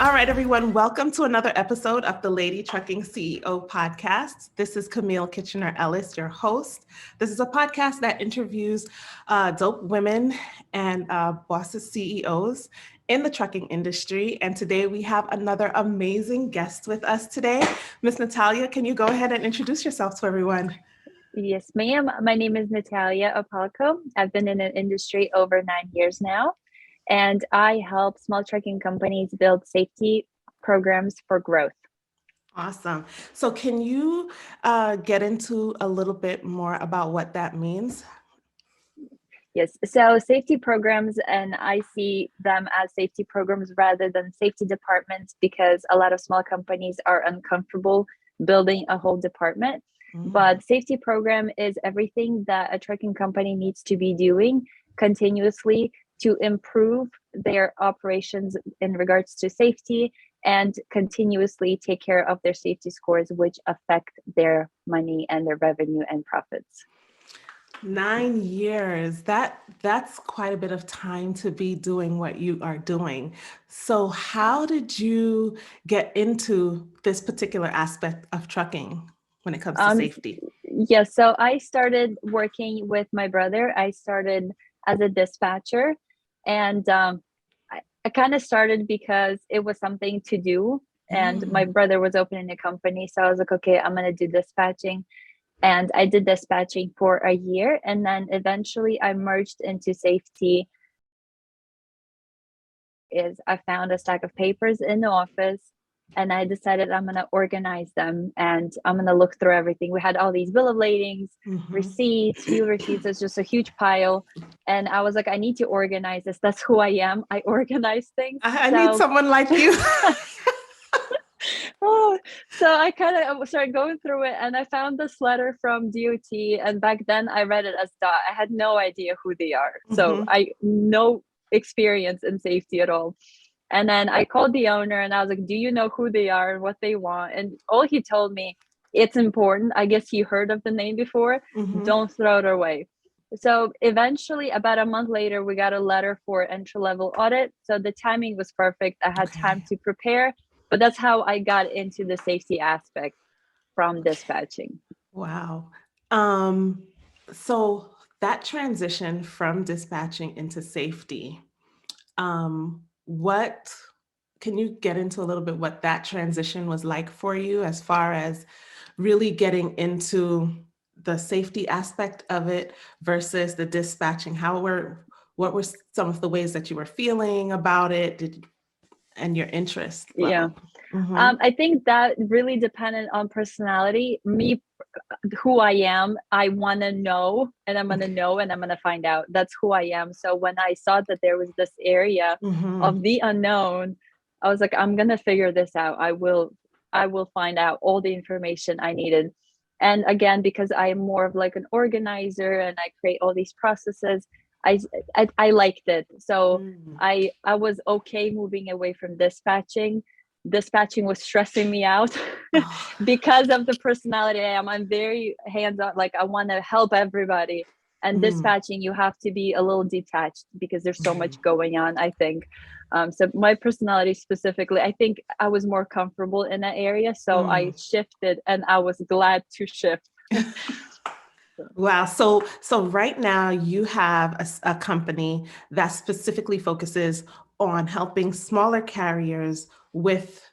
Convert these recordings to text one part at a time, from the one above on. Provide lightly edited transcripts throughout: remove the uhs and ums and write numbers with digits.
All right, everyone, welcome to another episode of the Lady Trucking CEO podcast. This is Camille Kitchener-Ellis, your host. This is a podcast that interviews dope women and bosses, CEOs in the trucking industry. And today we have another amazing guest with us today. Miss Natallia, can you go ahead and introduce yourself to everyone? Yes, ma'am. My name is Natallia Opalko. I've been in the industry over 9 years now, and I help small trucking companies build safety programs for growth. Awesome. So can you get into a little bit more about what that means? Yes, so safety programs, and I see them as safety programs rather than safety departments because a lot of small companies are uncomfortable building a whole department. But safety program is everything that a trucking company needs to be doing continuously to improve their operations in regards to safety and continuously take care of their safety scores, which affect their money and their revenue and profits. 9 years, that's quite a bit of time to be doing what you are doing. So how did you get into this particular aspect of trucking when it comes to safety? Yeah, so I started working with my brother. I started as a dispatcher, and I kind of started because it was something to do. And my brother was opening a company. So I was like, okay, I'm going to do dispatching. And I did dispatching for a year. And then eventually I merged into safety. I found a stack of papers in the office and I decided I'm going to organize them and I'm going to look through everything. We had all these bill of ladings, receipts, fuel receipts. It's just a huge pile. And I was like, I need to organize this. That's who I am. I organize things. I need someone like you. So I kind of started going through it and I found this letter from DOT. And back then I read it as DOT. I had no idea who they are. So I no experience in safety at all. And then I called the owner and I was like, do you know who they are and what they want? And all he told me, it's important. I guess he heard of the name before. Don't throw it away. So eventually, about a month later, we got a letter for entry-level audit. So the timing was perfect. I had time to prepare, but that's how I got into the safety aspect from dispatching. Wow. So that transition from dispatching into safety, what can you get into a little bit what that transition was like for you as far as really getting into the safety aspect of it versus the dispatching? What were some of the ways that you were feeling about it and your interest level? I think that really depended on personality. Me, who I am, I want to know and I'm going to know and I'm going to find out. That's who I am. So when I saw that there was this area of the unknown, I was like, I'm going to figure this out. I will find out all the information I needed. And again, because I am more of like an organizer and I create all these processes, I liked it. So I was okay moving away from dispatching. Dispatching was stressing me out because of the personality I am. I'm very hands-on, like I want to help everybody. And dispatching, you have to be a little detached because there's so much going on, I think. So my personality specifically, I think I was more comfortable in that area. So I shifted and I was glad to shift. Wow. So right now you have a company that specifically focuses on helping smaller carriers with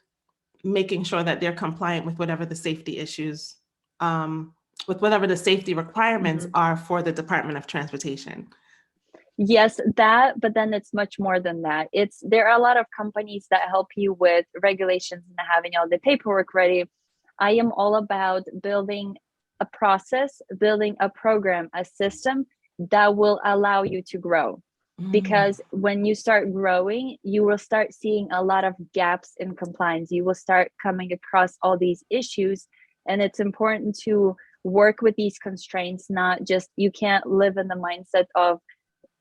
making sure that they're compliant with whatever the safety issues, with whatever the safety requirements are for the Department of Transportation. Yes, that, but then it's much more than that. There are a lot of companies that help you with regulations and having all the paperwork ready. I am all about building a process, building a program, a system that will allow you to grow. Because when you start growing, you will start seeing a lot of gaps in compliance. You will start coming across all these issues. And it's important to work with these constraints, not just, you can't live in the mindset of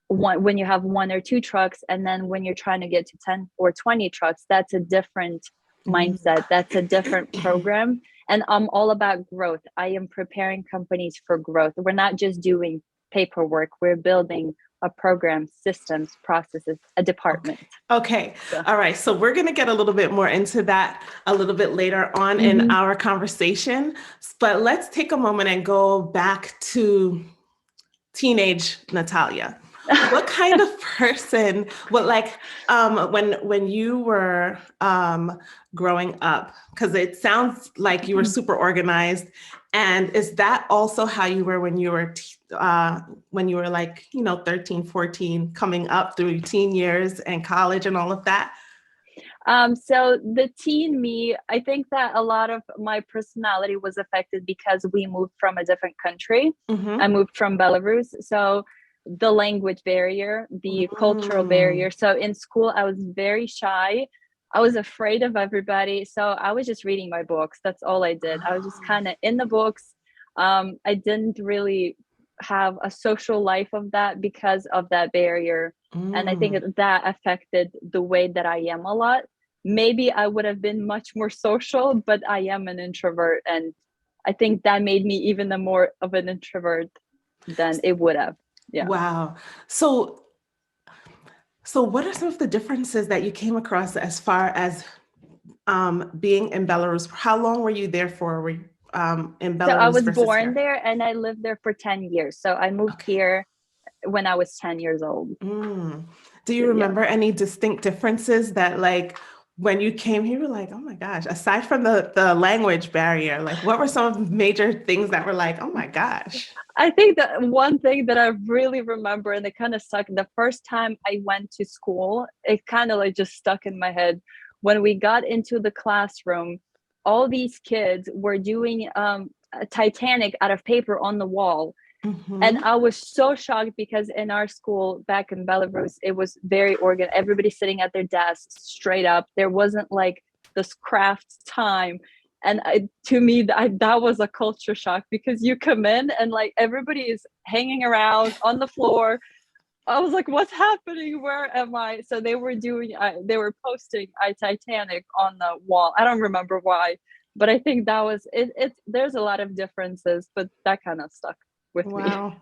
when you have 1 or 2 trucks. And then when you're trying to get to 10 or 20 trucks, that's a different mindset. That's a different program. And I'm all about growth. I am preparing companies for growth. We're not just doing paperwork. We're building a program, systems, processes, a department. Okay. So. All right. So we're going to get a little bit more into that a little bit later on in our conversation. But let's take a moment and go back to teenage Natallia. What kind of person, when you were growing up, because it sounds like you were super organized, and is that also how you were when you were like, 13, 14, coming up through teen years and college and all of that? So the teen me, I think that a lot of my personality was affected because we moved from a different country. I moved from Belarus. So the language barrier, the cultural barrier. So in school, I was very shy. I was afraid of everybody. So I was just reading my books. That's all I did. I was just kind of in the books. I didn't really have a social life of that because of that barrier. And I think that affected the way that I am a lot. Maybe I would have been much more social, but I am an introvert. And I think that made me even more of an introvert than it would have. Yeah. Wow. So what are some of the differences that you came across as far as being in Belarus? How long were you there for? Were you, in Belarus? So I was versus born here? there and I lived there for 10 years. So I moved here when I was 10 years old. Do you remember any distinct differences that, like, when you came here, you were like, oh my gosh, aside from the language barrier, like what were some of the major things that were like, oh my gosh? I think that one thing that I really remember, and it kind of stuck, the first time I went to school, it kind of like just stuck in my head. When we got into the classroom, all these kids were doing a Titanic out of paper on the wall. And I was so shocked because in our school back in Belarus, it was very organized. Everybody sitting at their desks straight up. There wasn't like this craft time. And to me, that was a culture shock because you come in and like everybody is hanging around on the floor. I was like, what's happening? Where am I? So they were posting Titanic on the wall. I don't remember why, but I think that was it. There's a lot of differences, but that kind of stuck with me. Wow.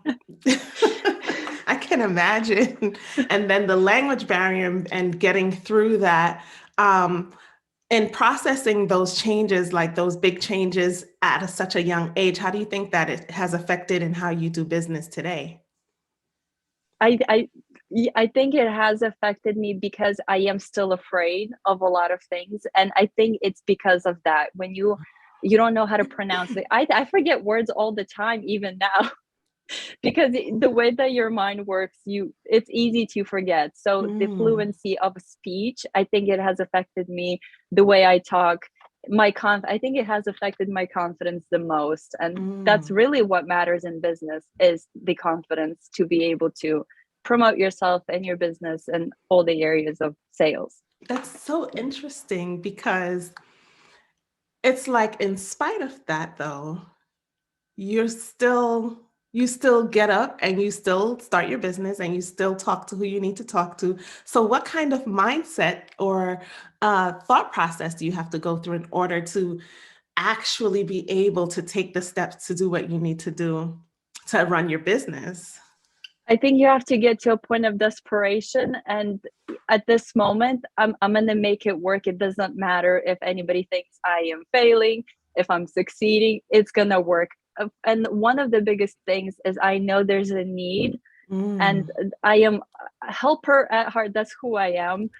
I can imagine. And then the language barrier and getting through that, and processing those changes, like those big changes at such a young age, how do you think that it has affected in how you do business today? I think it has affected me because I am still afraid of a lot of things. And I think it's because of that. When you don't know how to pronounce it. I forget words all the time, even now. Because the way that your mind works, it's easy to forget. So the fluency of speech, I think it has affected me, the way I talk, I think it has affected my confidence the most. And that's really what matters in business, is the confidence to be able to promote yourself and your business and all the areas of sales. That's so interesting because it's like, in spite of that though, you still get up and you still start your business and you still talk to who you need to talk to. So what kind of mindset or thought process do you have to go through in order to actually be able to take the steps to do what you need to do to run your business? I think you have to get to a point of desperation. And at this moment, I'm going to make it work. It doesn't matter if anybody thinks I am failing, if I'm succeeding, it's going to work. And one of the biggest things is I know there's a need, and I am a helper at heart. That's who I am.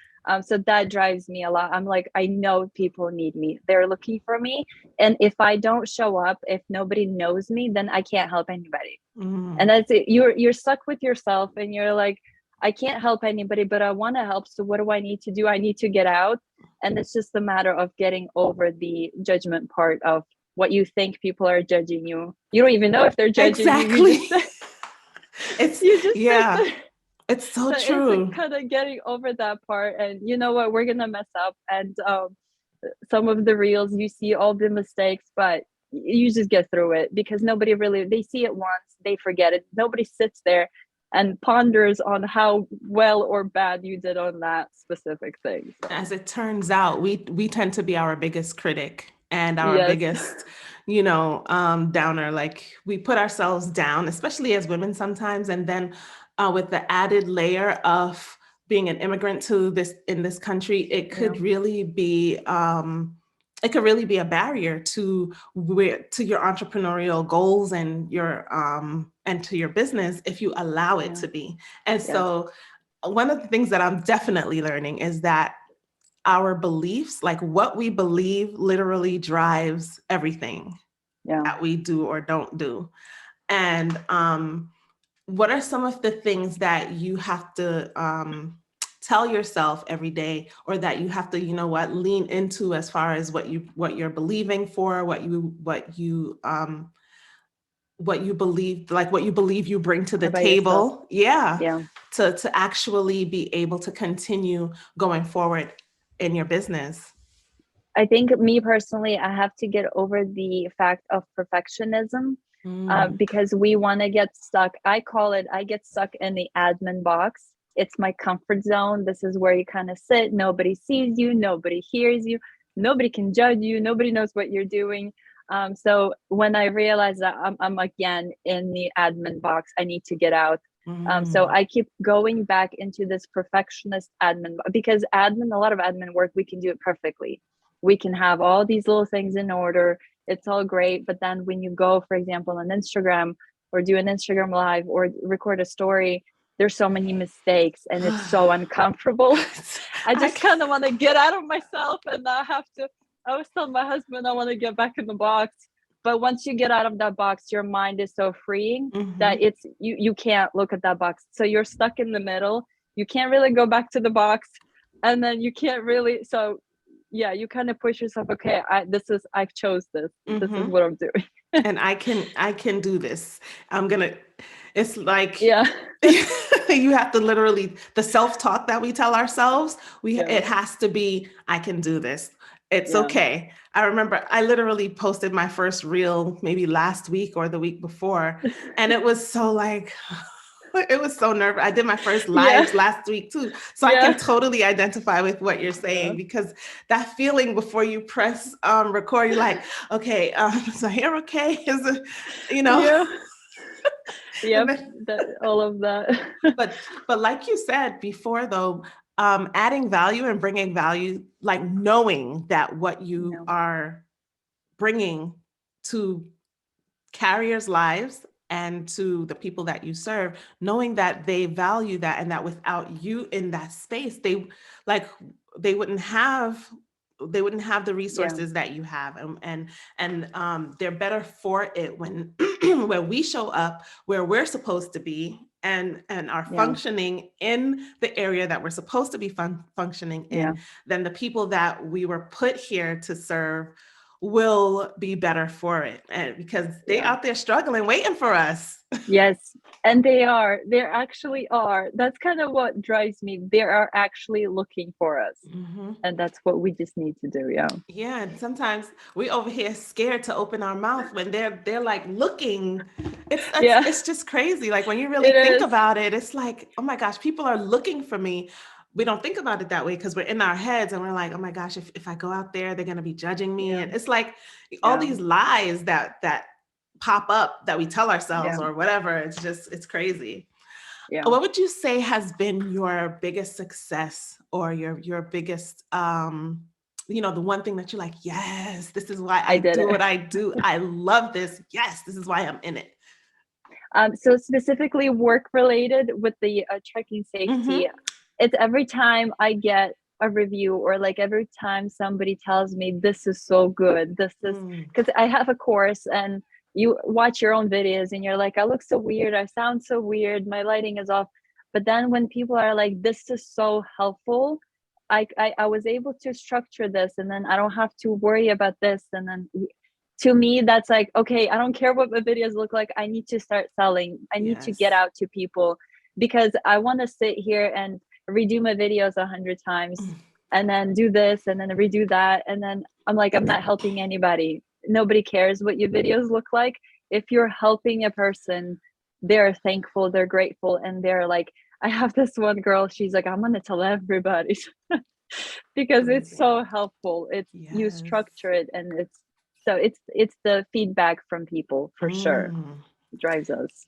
So that drives me a lot. I'm like, I know people need me. They're looking for me. And if I don't show up, if nobody knows me, then I can't help anybody. And that's it. You're stuck with yourself and you're like, I can't help anybody, but I want to help. So what do I need to do? I need to get out. And it's just a matter of getting over the judgment part of what you think people are judging you. You don't even know if they're judging you. It's so true. It's like kind of getting over that part. And you know what? We're going to mess up. And some of the reels, you see all the mistakes, but you just get through it because they see it once, they forget it. Nobody sits there and ponders on how well or bad you did on that specific thing. So. As it turns out, we tend to be our biggest critic. and our Yes. biggest, downer. Like we put ourselves down, especially as women sometimes. And then with the added layer of being an immigrant in this country, Yeah. it could really be a barrier to your entrepreneurial goals and to your business if you allow it Yeah. to be. And Yes. so one of the things that I'm definitely learning is that our beliefs, like what we believe, literally drives everything Yeah. that we do or don't do. And what are some of the things that you have to tell yourself every day, or that you have to, lean into as far as what you're believing for, what you believe, like what you believe you bring to the About yourself. table? Yeah. Yeah. To actually be able to continue going forward in your business. I think me personally, I have to get over the fact of perfectionism, because we want to get stuck. I get stuck in the admin box. It's my comfort zone. This is where you kind of sit. Nobody sees you. Nobody hears you. Nobody can judge you. Nobody knows what you're doing. So when I realize that I'm again in the admin box, I need to get out. So I keep going back into this perfectionist admin, because a lot of admin work, we can do it perfectly. We can have all these little things in order. It's all great. But then when you go, for example, on Instagram, or do an Instagram live, or record a story, there's so many mistakes and it's so uncomfortable. I just kind of want to get out of myself, and I was telling my husband, I want to get back in the box. But once you get out of that box, your mind is so freeing that you can't look at that box. So you're stuck in the middle. You can't really go back to the box, and then you can't really, so yeah, you kind of push yourself. Okay, I've chose this. This is what I'm doing. And I can do this. It's like, Yeah. you have to literally, the self-talk that we tell ourselves, Yeah. it has to be, I can do this. It's Yeah. okay. I remember I literally posted my first reel maybe last week or the week before. And it was so like, it was so nervous. I did my first lives last week too. So I can totally identify with what you're saying, because that feeling before you press record, you're like, okay, is the hair okay? Is it, Yeah. Yep. then, All of that. but like you said before though, adding value and bringing value, like knowing that what you are bringing to carriers' lives and to the people that you serve, knowing that they value that, and that without you in that space, they wouldn't have the resources that you have, and they're better for it when when we show up where we're supposed to be, and are functioning in the area that we're supposed to be functioning in, than the people that we were put here to serve will be better for it, and because they out there struggling, waiting for us. Yes, and they actually are. That's kind of what drives me. They are actually looking for us, and that's what we just need to do. Yeah, and sometimes we over here scared to open our mouth when they're like looking. It's just crazy. Like when you really think about it, it's like, oh my gosh, people are looking for me. We don't think about it that way because we're in our heads and we're like, oh my gosh, if I go out there, they're gonna be judging me. And it's like all these lies that pop up that we tell ourselves or whatever. It's crazy. What would you say has been your biggest success, or your biggest the one thing that you're like, yes, this is why I do what I do. I love this. Yes, this is why I'm in it. So specifically work related with the trucking safety, it's every time I get a review, or like every time somebody tells me this is so good, this is, because I have a course and you watch your own videos and you're like, I look so weird, I sound so weird, my lighting is off. But then when people are like, this is so helpful, I was able to structure this, and then I don't have to worry about this. And then to me, that's like, okay, I don't care what my videos look like. I need to start selling. I need to get out to people, because I want to sit here and redo my videos 100 times and then do this and then redo that. And then I'm like, I'm not helping anybody. Nobody cares what your videos look like. If you're helping a person, they're thankful, they're grateful. And they're like, I have this one girl, she's like, I'm going to tell everybody. because it's Amazing. so helpful. It's you Yes. structure it, and it's the feedback from people for sure Mm. drives us.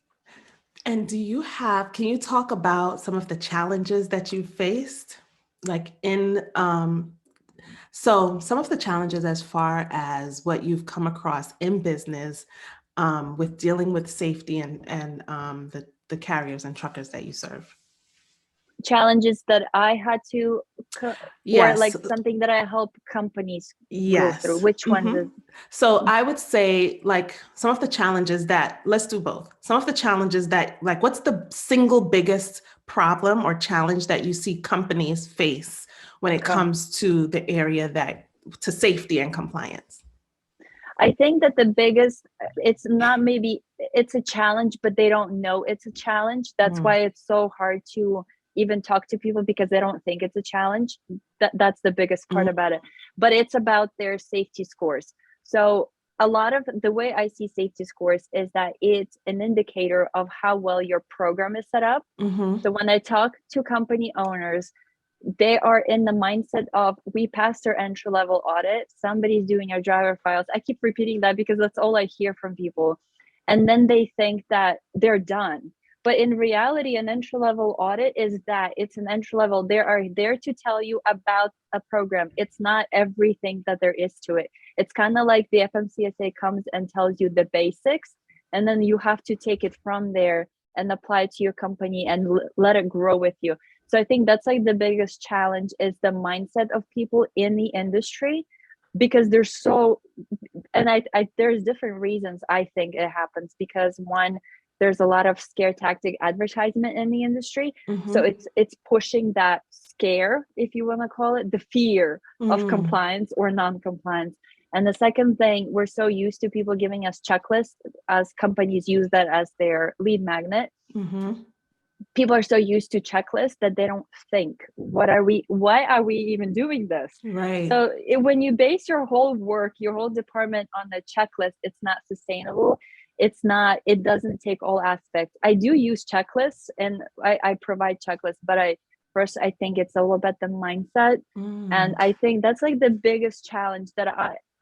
And can you talk about some of the challenges that you faced? Like so some of the challenges as far as what you've come across in business with dealing with safety and the carriers and truckers that you serve. Challenges that I had to or Yes, like something that I help companies go through. yes. Which ones is So I would say like some of the challenges that, let's do both. Some of the challenges that, like, what's the single biggest problem or challenge that you see companies face when it okay. comes to the area to safety and compliance? I think that the biggest, it's not maybe, it's a challenge, but they don't know it's a challenge. That's Mm, why it's so hard to even talk to people because they don't think it's a challenge. That's the biggest part mm, about it. But it's about their safety scores. So a lot of the way I see safety scores is that it's an indicator of how well your program is set up. mhm, So when I talk to company owners, they are in the mindset of we passed our entry level audit, somebody's doing our driver files. I keep repeating that because that's all I hear from people. And then they think that they're done. But in reality, an entry level audit is that it's an entry level. They are there to tell you about a program. It's not everything that there is to it. It's kind of like the FMCSA comes and tells you the basics, and then you have to take it from there and apply it to your company and let it grow with you. So I think that's like the biggest challenge is the mindset of people in the industry, because they're so, and I there's different reasons I think it happens, because one, there's a lot of scare tactic advertisement in the industry. So mhm, it's pushing that scare, if you want to call it, the fear of mm, compliance or non-compliance. And the second thing, we're so used to people giving us checklists, as companies use that as their lead magnet. mhm. People are so used to checklists that they don't think, why are we even doing this? Right. So when you base your whole work, your whole department on the checklist, it's not sustainable. It doesn't take all aspects. I do use checklists, and I provide checklists, but I think it's all about the mindset. And Mm, I think that's like the biggest challenge that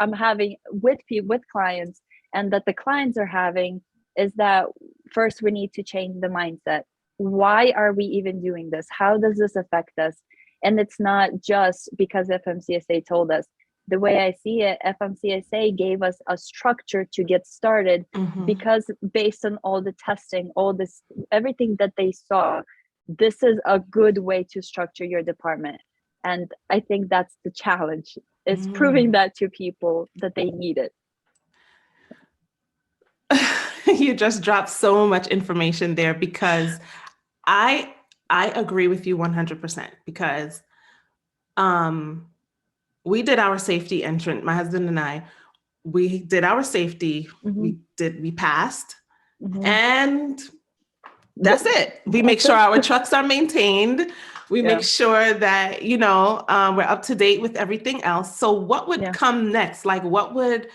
I'm having with people, with clients, and that the clients are having, is that first we need to change the mindset. Why are we even doing this? How does this affect us? And it's not just because FMCSA told us. The way I see it, FMCSA gave us a structure to get started, mhm. because based on all the testing, all this, everything that they saw, this is a good way to structure your department. And I think that's the challenge, is proving Mm. that to people that they need it. You just dropped so much information there because I I agree with you 100% because um we did our safety entrant, my husband and I, we did our safety, Mm-hmm. we passed, Mm-hmm. and that's it. We make That's sure it. our trucks are maintained. We make Yeah. sure that, we're up to date with everything else. So what would Yeah. come next? Like what would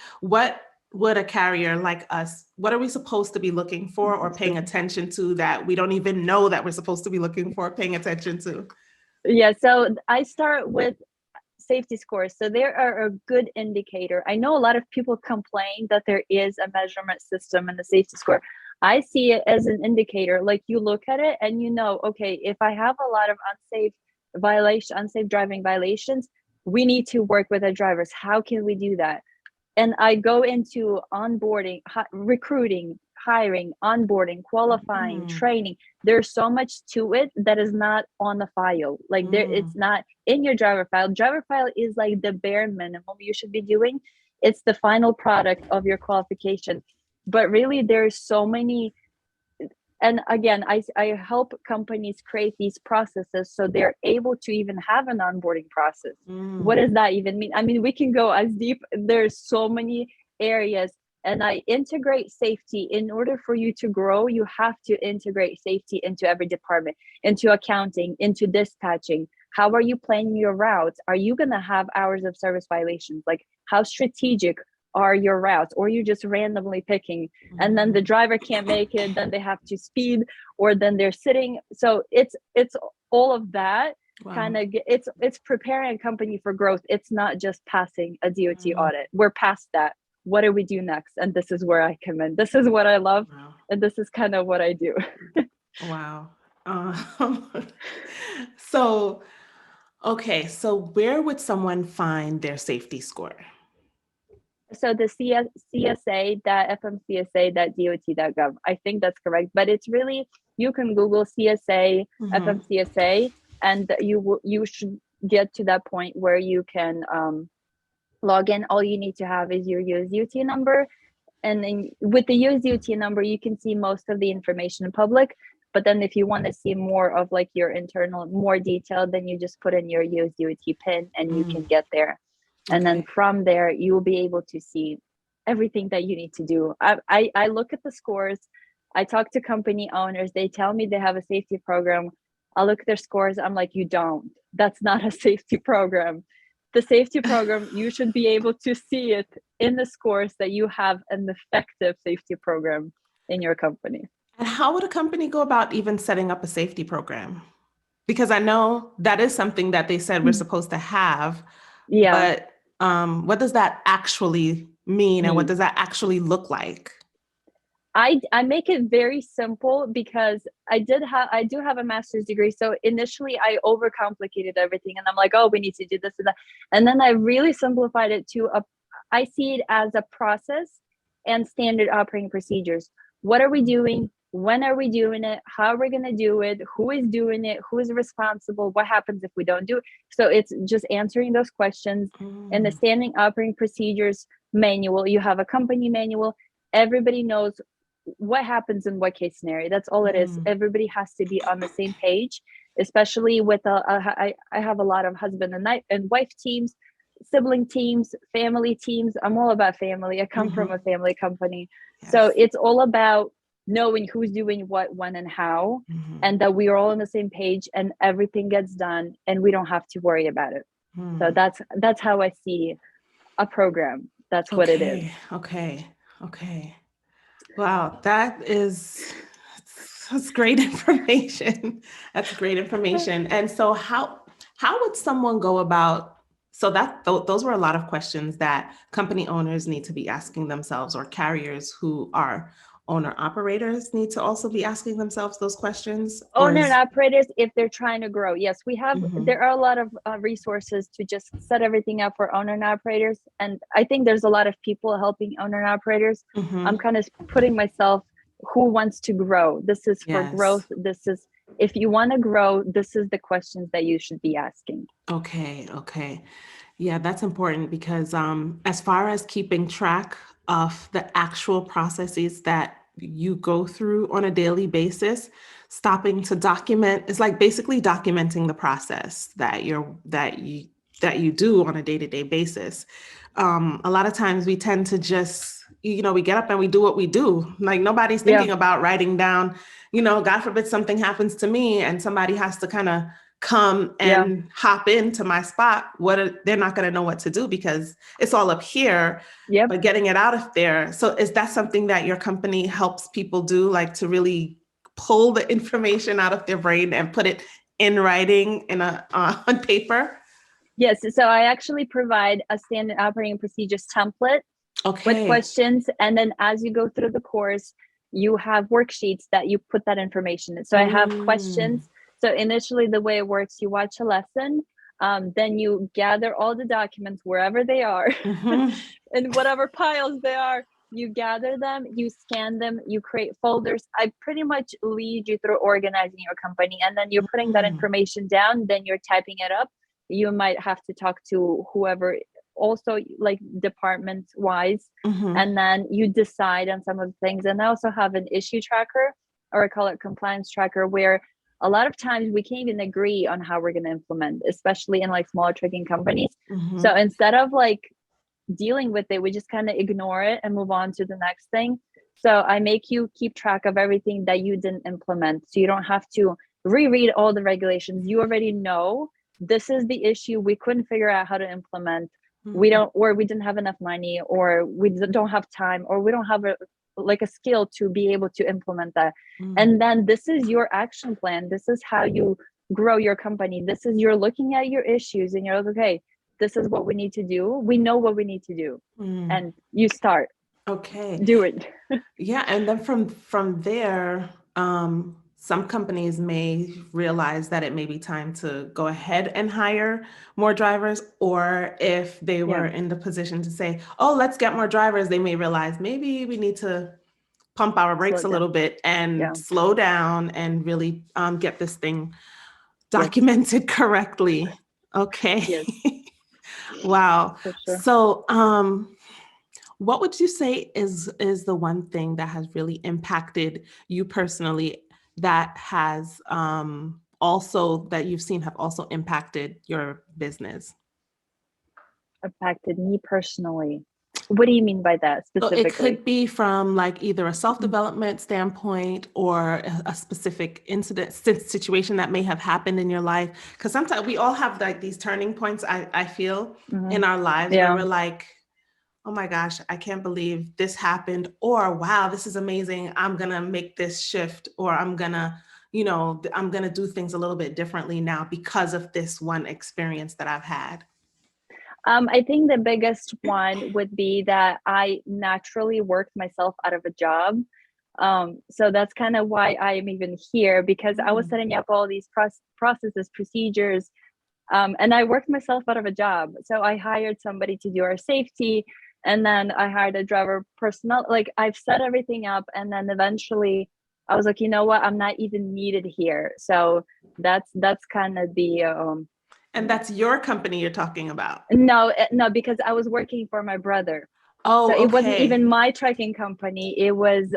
a carrier like us, what are we supposed to be looking for or paying attention to that we don't even know that we're supposed to be looking for, paying attention to? Yeah. So I start with safety scores. So they are a good indicator. I know a lot of people complain that there is a measurement system and the safety score. I see it as an indicator. Like, you look at it and you know, okay, if I have a lot of unsafe driving violations, we need to work with the drivers. How can we do that? And I go into onboarding, recruiting, hiring, onboarding, qualifying, Mm, training. There's so much to it that is not on the file. Like, it's mm, not in your driver file. Driver file is like the bare minimum you should be doing. It's the final product of your qualification. But really, there's so many, and again, I help companies create these processes so they're able to even have an onboarding process. What mm, does that even mean? I mean, we can go as deep. There's so many areas, and I integrate safety. In order for you to grow, you have to integrate safety into every department, into accounting, into dispatching. How are you planning your routes? Are you going to have hours of service violations? Like, how strategic are your routes, or you just randomly picking, and then the mm, driver can't make it, then they have to speed, or then they're sitting. So it's all of that. Wow. it's preparing a company for growth. It's not just passing a DOT Mm, audit. We're past that. What do we do next? And this is where I come in. This is what I love, wow. and this is kind of what I do. Wow. Um, so, okay, so where would someone find their safety score? So the CSA.fmcsa.dot.gov. I think that's correct, but it's really, you can Google CSA, Mm-hmm. FMCSA, and you should get to that point where you can log in. All you need to have is your USDOT number, and then with the USDOT number, you can see most of the information in public. But then if you want to see more of like your internal, more detailed, then you just put in your USDOT pin and you can get there. And then Okay. from there, you will be able to see everything that you need to do. I look at the scores. I talk to company owners. They tell me they have a safety program. I look at their scores. I'm like, you don't. That's not a safety program. The safety program, you should be able to see it in the scores that you have an effective safety program in your company. And how would a company go about even setting up a safety program? Because I know that is something that they said we're supposed to have, Yeah. but what does that actually mean and what Mm. does that actually look like? I make it very simple because I do have a master's degree. So initially I overcomplicated everything and I'm like, oh, we need to do this and that. And then I really simplified it to I see it as a process and standard operating procedures. What are we doing? When are we doing it? How are we going to do it? Who is doing it? Who is responsible? What happens if we don't do it? So it's just answering those questions. In the Mm, standing operating procedures manual, you have a company manual. Everybody knows what happens in what case scenario. That's all it is. mm, Everybody has to be on the same page, especially with I have a lot of husband and wife teams, sibling teams, family teams. I'm all about family. I come from a mhm. family company. So Yes. it's all about knowing who's doing what, when, and how, Mhm. and that we are all on the same page and everything gets done and we don't have to worry about it. So Mm. that's how I see a program. That's what it is. Okay. Okay. Okay. Wow, that's great information. That's great information. And so how would someone go about, so those were a lot of questions that company owners need to be asking themselves, or carriers who are owner operators need to also be asking themselves those questions, or Owner and is operators, if they're trying to grow, yes, Mhm, there are a lot of resources to just set everything up for owner and operators, and I think there's a lot of people helping owner and operators. I'm mhm. kind of putting myself, who wants to grow, this is for growth, Yes. this is, if you want to grow, this is the questions that you should be asking. Okay, okay. Yeah, that's important because as far as keeping track of the actual processes that you go through on a daily basis, stopping to document is like basically documenting the process that you do on a day-to-day basis. A lot of times we tend to just, we get up and we do what we do. Like nobody's Yeah. thinking about writing down, God forbid something happens to me and somebody has to kind of come Yeah. and hop into my spot, they're not going to know what to do because it's all up here, Yep. but getting it out of there. So is that something that your company helps people do, like to really pull the information out of their brain and put it in writing on paper? Yes, so I actually provide a standard operating procedures template with Okay. questions. And then as you go through the course, you have worksheets that you put that information in. So I have Mm. questions. So initially, the way it works, you watch a lesson, then you gather all the documents wherever they are, Mhm. in whatever piles they are. You gather them, you scan them, you create folders. I pretty much lead you through organizing your company, and then you're putting that Mm. information down, then you're typing it up. You might have to talk to whoever, also like department wise, Mhm. and then you decide on some of the things. And I also have an issue tracker, or I call it compliance tracker, where a lot of times we can't even agree on how we're going to implement, especially in like smaller trucking companies. So Mhm. instead of like dealing with it, we just kind of ignore it and move on to the next thing. So I make you keep track of everything that you didn't implement, so you don't have to reread all the regulations. You already know this is the issue, we couldn't figure out how to implement, we Mhm. don't, or we didn't have enough money, or we don't have time, or we don't have a skill to be able to implement that. Mm. And then this is your action plan, this is how you grow your company. This is, you're looking at your issues and you're like, okay, this is what we need to do. We know what we need to do. And you start. Okay. Do it. Yeah, and then from there, some companies may realize that it may be time to go ahead and hire more drivers, or if they were in the position to say, "Oh, let's get more drivers," they may realize maybe we need to pump our brakes a little bit and slow down and really get this thing documented correctly. Okay. Yes. Wow. For sure. So, what would you say is the one thing that has really impacted you personally that has also that you've seen have also impacted your business? Impacted me personally. What do you mean by that So it specifically? could be from like either a self-development standpoint or a specific incident situation that may have happened in your life. Because sometimes we all have like these turning points, I feel, in our lives where we're like, oh my gosh, I can't believe this happened, or wow, this is amazing. I'm going to make this shift, or I'm going to, I'm going to do things a little bit differently now because of this one experience that I've had. I think the biggest one would be that I naturally worked myself out of a job. So that's kind of why I am even here, because I was setting up all these processes, procedures, and I worked myself out of a job. So I hired somebody to do our safety, and then I hired a driver personnel. Like, I've set everything up, and then eventually I was like, you know what, I'm not even needed here. So that's kind of the and that's your company you're talking about? No, because I was working for my brother. Oh, so okay. It wasn't even my trucking company. It was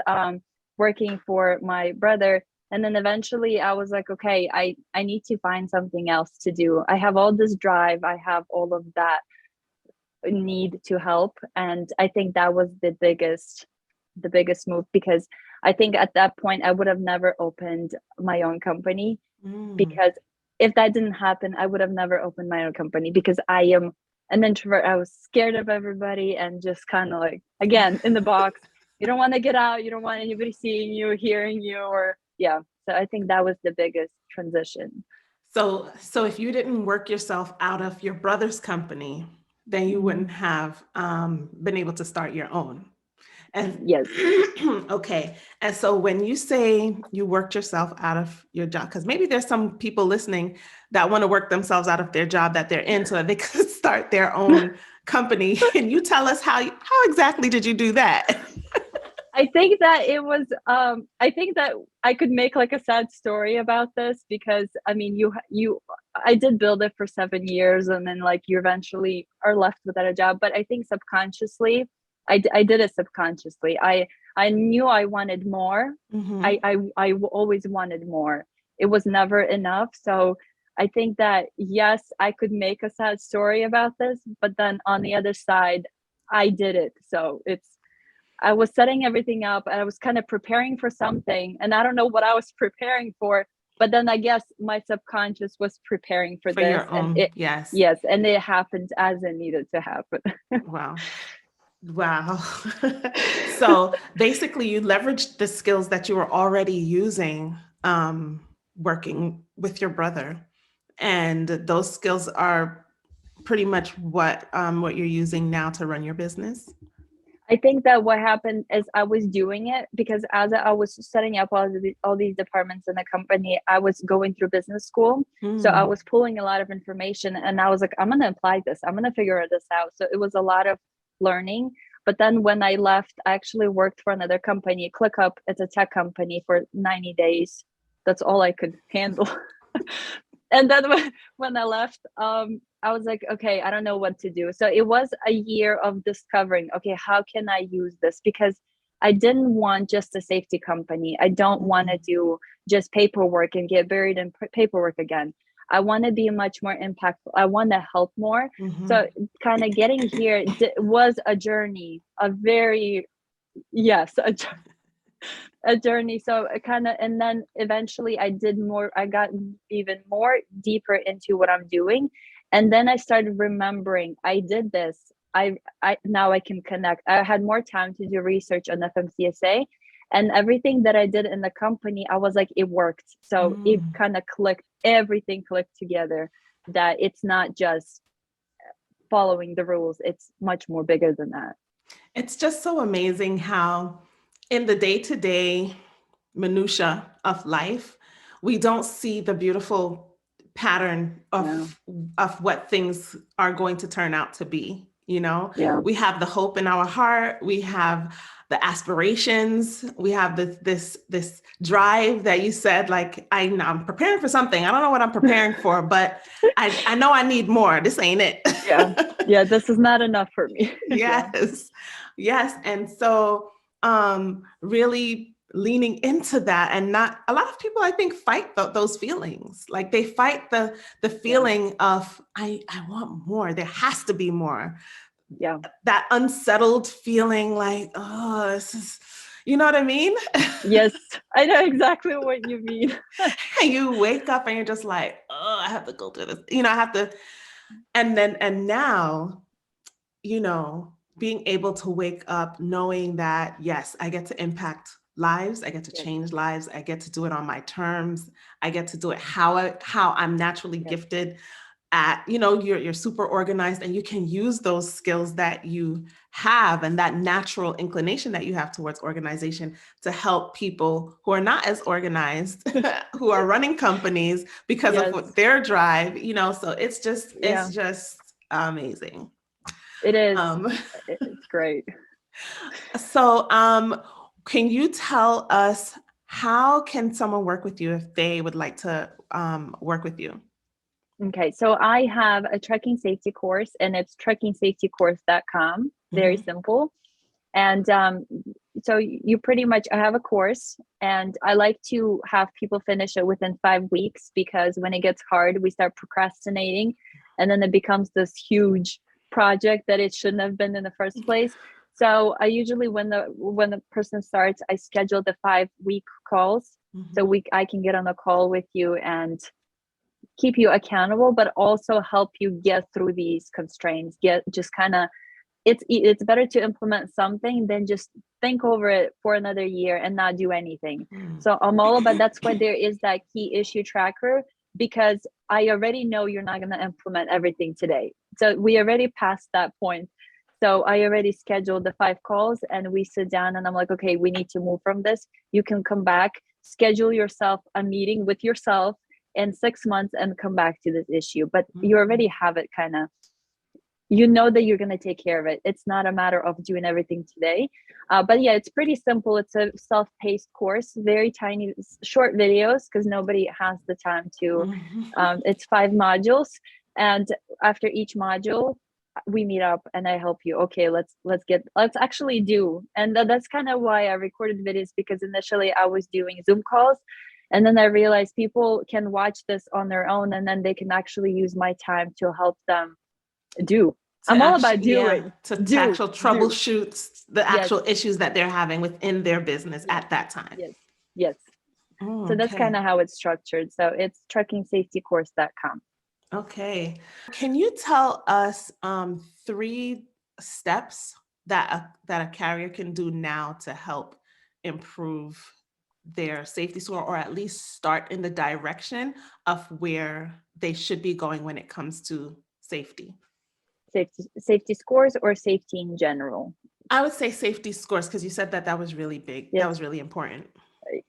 working for my brother. And then eventually I was like, okay, I need to find something else to do. I have all this drive. I have all of that need to help. And I think that was the biggest move, because I think at that point I would have never opened my own company, because if that didn't happen, I would have never opened my own company, because I am an introvert. I was scared of everybody and just kind of like, again, in the box. You don't want to get out. You don't want anybody seeing you, hearing you, or So I think that was the biggest transition. So if you didn't work yourself out of your brother's company, then you wouldn't have been able to start your own. And yes. Okay. And so when you say you worked yourself out of your job, because maybe there's some people listening that want to work themselves out of their job that they're in so that they could start their own company. Can you tell us how exactly did you do that? I think that it was, I think that I could make like a sad story about this, because I mean, I did build it for 7 years, and then like you eventually are left without a job. But I think subconsciously, I did it subconsciously. I knew I wanted more. I always wanted more. It was never enough. So I think that, yes, I could make a sad story about this, but then on the other side, I did it. So I was setting everything up, and I was kind of preparing for something, and I don't know what I was preparing for, but then I guess my subconscious was preparing for this. Your own, and yes, and it happened as it needed to happen. Wow. So basically you leveraged the skills that you were already using working with your brother, and those skills are pretty much what you're using now to run your business. I think that what happened is I was doing it because as I was setting up all these departments in the company, I was going through business school. So I was pulling a lot of information, and I was like, I'm going to apply this. I'm going to figure this out. So it was a lot of learning. But then when I left, I actually worked for another company, ClickUp. It's a tech company, for 90 days. That's all I could handle. And then when I left, I was like, okay, I don't know what to do. So it was a year of discovering, okay, how can I use this? Because I didn't want just a safety company. I don't want to do just paperwork and get buried in paperwork again. I want to be much more impactful. I want to help more. So kind of getting here was a journey, a journey. So kind of, and then eventually I got even more deeper into what I'm doing. And then I started remembering I did this. I now I can connect. I had more time to do research on FMCSA. And everything that I did in the company, I was like, it worked. So it kind of clicked, everything clicked together, that it's not just following the rules, it's much more bigger than that. It's just so amazing how in the day-to-day minutia of life, we don't see the beautiful pattern Yeah. of what things are going to turn out to be. Yeah. We have the hope in our heart, we have the aspirations, we have this drive that you said, like, I'm preparing for something. I don't know what I'm preparing for, but I know I need more. This ain't it. Yeah, this is not enough for me. Yes. Yes. And so really leaning into that, and not a lot of people, I think, fight those feelings. Like they fight the feeling of I want more. There has to be more. Yeah. That unsettled feeling, like, oh, this is, you know what I mean? Yes, I know exactly what you mean. And you wake up and you're just like, oh, I have to go through this. I have to. And now, being able to wake up knowing that, yes, I get to impact lives, I get to change lives, I get to do it on my terms, I get to do it how I'm naturally gifted at, you're super organized, and you can use those skills that you have and that natural inclination that you have towards organization to help people who are not as organized, who are running companies because of their drive, so it's just amazing. It is. It's great. So, can you tell us, how can someone work with you if they would like to work with you? Okay, so I have a trekking safety course, and it's trekkingsafetycourse.com. Very simple. And so you pretty much, I have a course, and I like to have people finish it within 5 weeks, because when it gets hard, we start procrastinating, and then it becomes this huge project that it shouldn't have been in the first place. So I usually, when the person starts, I schedule the 5-week calls, so I can get on a call with you and keep you accountable, but also help you get through these constraints. It's better to implement something than just think over it for another year and not do anything. So I'm all about, that's why there is that key issue tracker, because I already know you're not going to implement everything today. So we already passed that point. So I already scheduled the 5 calls, and we sit down, and I'm like, okay, we need to move from this. You can come back, schedule yourself a meeting with yourself in 6 months and come back to this issue. But you already have it kind of, you know that you're going to take care of it. It's not a matter of doing everything today. But yeah, it's pretty simple. It's a self-paced course, very tiny, short videos, because nobody has the time to, it's 5 modules. And after each module, we meet up and I help you. Okay, let's actually do. And that's kind of why I recorded videos, because initially I was doing Zoom calls, and then I realized people can watch this on their own, and then they can actually use my time to help them do. I'm all about doing. To actual troubleshoot the actual issues that they're having within their business at that time. Yes. So that's kind of how it's structured. So it's trekkingsafetycourse.com. Okay. Can you tell us 3 steps that a carrier can do now to help improve their safety score, or at least start in the direction of where they should be going when it comes to safety? Safety scores, or safety in general? I would say safety scores, because you said that was really big. That was really important.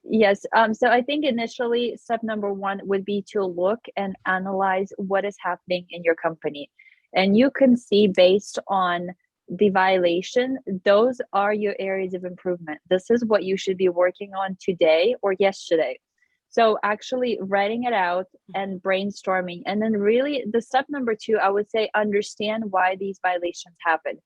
Yes. So I think initially step number 1 would be to look and analyze what is happening in your company. And you can see, based on the violation, those are your areas of improvement. This is what you should be working on today or yesterday. So actually writing it out and brainstorming. And then really the step number 2, I would say, understand why these violations happen.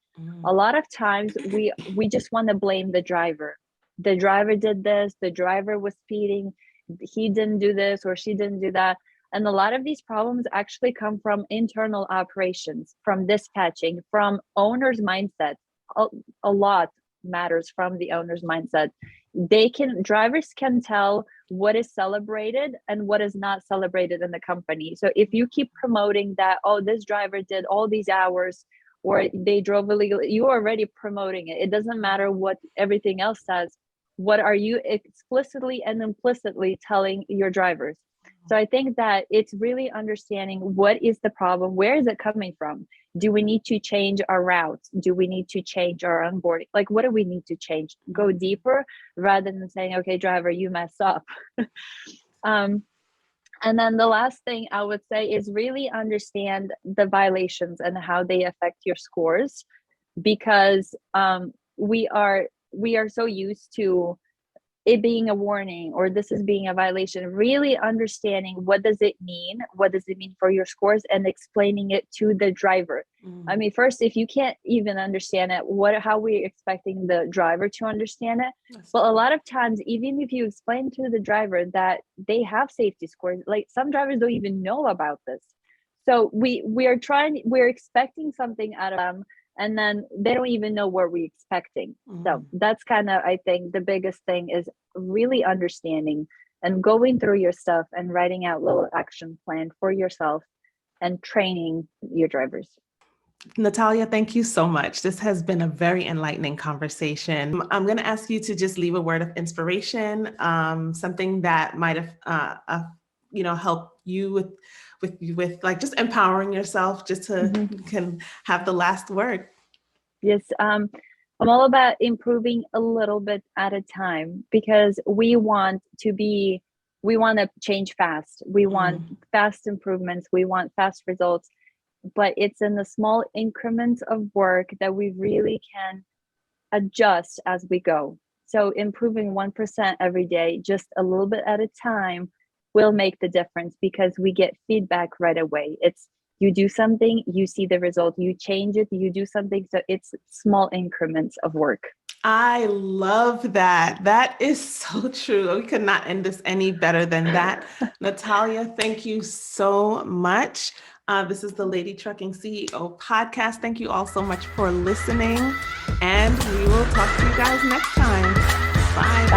A lot of times we just want to blame the driver. The driver did this, the driver was speeding, he didn't do this or she didn't do that. And a lot of these problems actually come from internal operations, from dispatching, from owner's mindset. A lot matters from the owner's mindset. Drivers can tell what is celebrated and what is not celebrated in the company. So if you keep promoting that, oh, this driver did all these hours, or they drove illegally, you're already promoting it. It doesn't matter what everything else says. What are you explicitly and implicitly telling your drivers? So I think that it's really understanding what is the problem, where is it coming from? Do we need to change our routes? Do we need to change our onboarding? Like, what do we need to change? Go deeper rather than saying, okay, driver, you messed up. And then the last thing I would say is really understand the violations and how they affect your scores, because we are so used to it being a warning or this is being a violation. Really understanding what does it mean for your scores, and explaining it to the driver. I mean, first, if you can't even understand it, how are we expecting the driver to understand it? But a lot of times, even if you explain to the driver that they have safety scores, like some drivers don't even know about this. So we're expecting something out of them, and then they don't even know what we're expecting. So that's kind of, I think, the biggest thing is really understanding and going through your stuff and writing out little action plan for yourself and training your drivers. Natallia, thank you so much. This has been a very enlightening conversation. I'm going to ask you to just leave a word of inspiration, something that might have, help you with like just empowering yourself, just to can have the last word. Yes, I'm all about improving a little bit at a time, because we want to change fast. We want fast improvements. We want fast results, but it's in the small increments of work that we really can adjust as we go. So improving 1% every day, just a little bit at a time, will make the difference, because we get feedback right away. It's you do something, you see the result, you change it, you do something. So it's small increments of work. I love that. That is so true. We could not end this any better than that. Natallia, thank you so much. This is the Lady Trucking CEO podcast. Thank you all so much for listening, and we will talk to you guys next time. Bye.